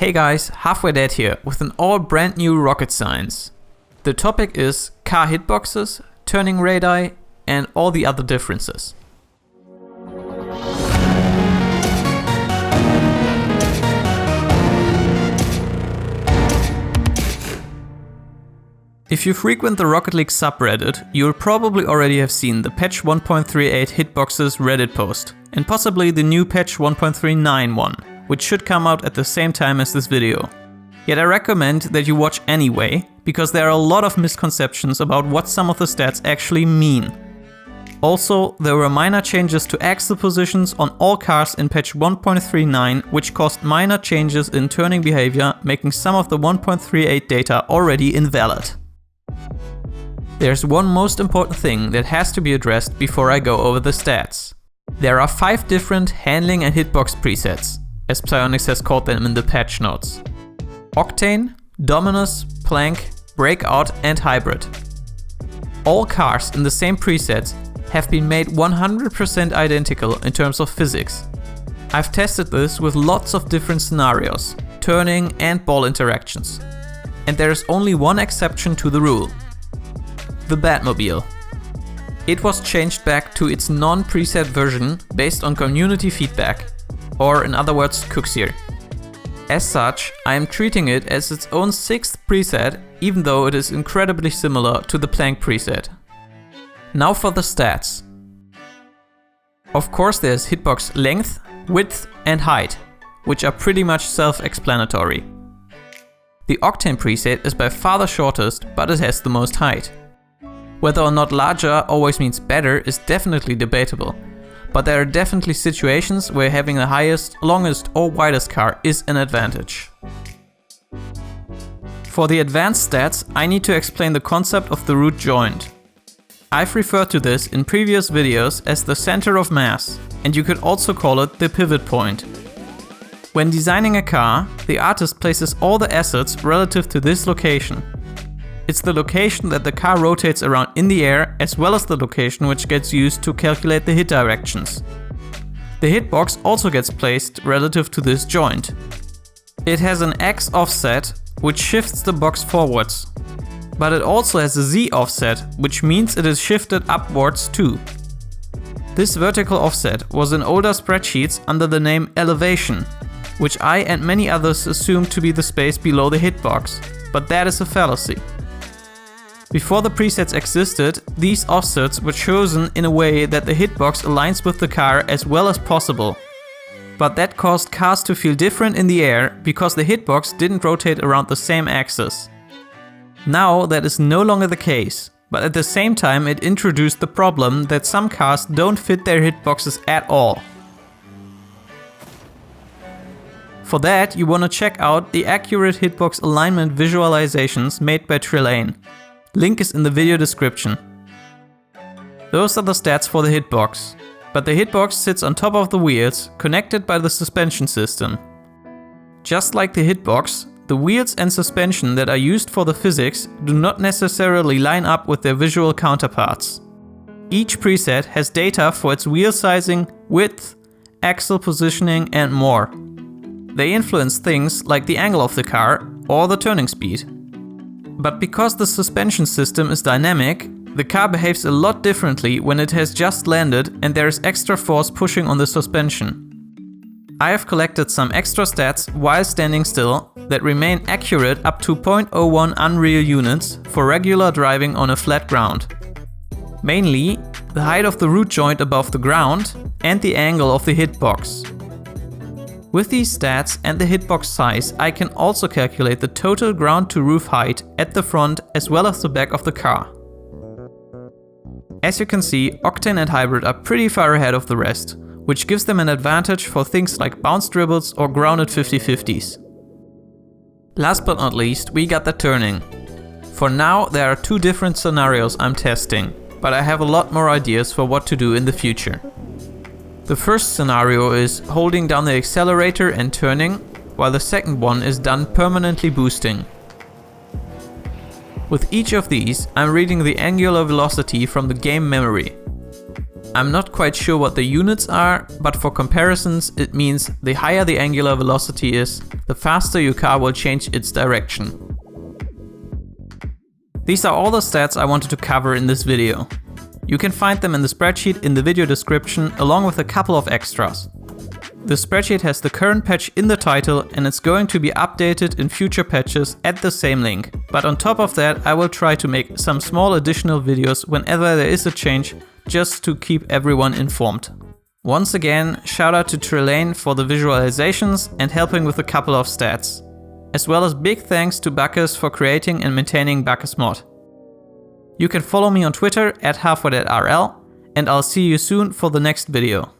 Hey guys, Halfway Dead here with an all brand new rocket science. The topic is car hitboxes, turning radii, and all the other differences. If you frequent the Rocket League subreddit, you'll probably already have seen the patch 1.38 Hitboxes Reddit post, and possibly the new patch 1.39 one, which should come out at the same time as this video. Yet I recommend that you watch anyway, because there are a lot of misconceptions about what some of the stats actually mean. Also, there were minor changes to axle positions on all cars in patch 1.39, which caused minor changes in turning behavior, making some of the 1.38 data already invalid. There's one most important thing that has to be addressed before I go over the stats. There are 5 different handling and hitbox presets, as Psyonix has called them in the patch notes: Octane, Dominus, Plank, Breakout and Hybrid. All cars in the same presets have been made 100% identical in terms of physics. I've tested this with lots of different scenarios, turning and ball interactions. And there is only one exception to the rule: the Batmobile. It was changed back to its non-preset version based on community feedback, or in other words, Cooksier. As such, I am treating it as its own 6th preset, even though it is incredibly similar to the Plank preset. Now for the stats. Of course there's hitbox length, width and height, which are pretty much self-explanatory. The Octane preset is by far the shortest, but it has the most height. Whether or not larger always means better is definitely debatable, but there are definitely situations where having the highest, longest or widest car is an advantage. For the advanced stats, I need to explain the concept of the root joint. I've referred to this in previous videos as the center of mass, and you could also call it the pivot point. When designing a car, the artist places all the assets relative to this location. It's the location that the car rotates around in the air, as well as the location which gets used to calculate the hit directions. The hitbox also gets placed relative to this joint. It has an X offset, which shifts the box forwards. But it also has a Z offset, which means it is shifted upwards too. This vertical offset was in older spreadsheets under the name elevation, which I and many others assumed to be the space below the hitbox, but that is a fallacy. Before the presets existed, these offsets were chosen in a way that the hitbox aligns with the car as well as possible. But that caused cars to feel different in the air because the hitbox didn't rotate around the same axis. Now that is no longer the case, but at the same time it introduced the problem that some cars don't fit their hitboxes at all. For that, you want to check out the accurate hitbox alignment visualisations made by Trelgne. Link is in the video description. Those are the stats for the hitbox, but the hitbox sits on top of the wheels, connected by the suspension system. Just like the hitbox, the wheels and suspension that are used for the physics do not necessarily line up with their visual counterparts. Each preset has data for its wheel sizing, width, axle positioning and more. They influence things like the angle of the car or the turning speed. But because the suspension system is dynamic, the car behaves a lot differently when it has just landed and there is extra force pushing on the suspension. I have collected some extra stats while standing still that remain accurate up to 0.01 unreal units for regular driving on a flat ground. Mainly, the height of the root joint above the ground and the angle of the hitbox. With these stats and the hitbox size, I can also calculate the total ground to roof height at the front as well as the back of the car. As you can see, Octane and Hybrid are pretty far ahead of the rest, which gives them an advantage for things like bounce dribbles or grounded 50-50s. Last but not least, we got the turning. For now, there are 2 different scenarios I'm testing, but I have a lot more ideas for what to do in the future. The first scenario is holding down the accelerator and turning, while the second one is done permanently boosting. With each of these, I'm reading the angular velocity from the game memory. I'm not quite sure what the units are, but for comparisons it means the higher the angular velocity is, the faster your car will change its direction. These are all the stats I wanted to cover in this video. You can find them in the spreadsheet in the video description along with a couple of extras. The spreadsheet has the current patch in the title and it's going to be updated in future patches at the same link. But on top of that, I will try to make some small additional videos whenever there is a change, just to keep everyone informed. Once again, shout out to Trelgne for the visualizations and helping with a couple of stats. As well as big thanks to Bacchus for creating and maintaining Bacchus Mod. You can follow me on Twitter @halfway.rl and I'll see you soon for the next video.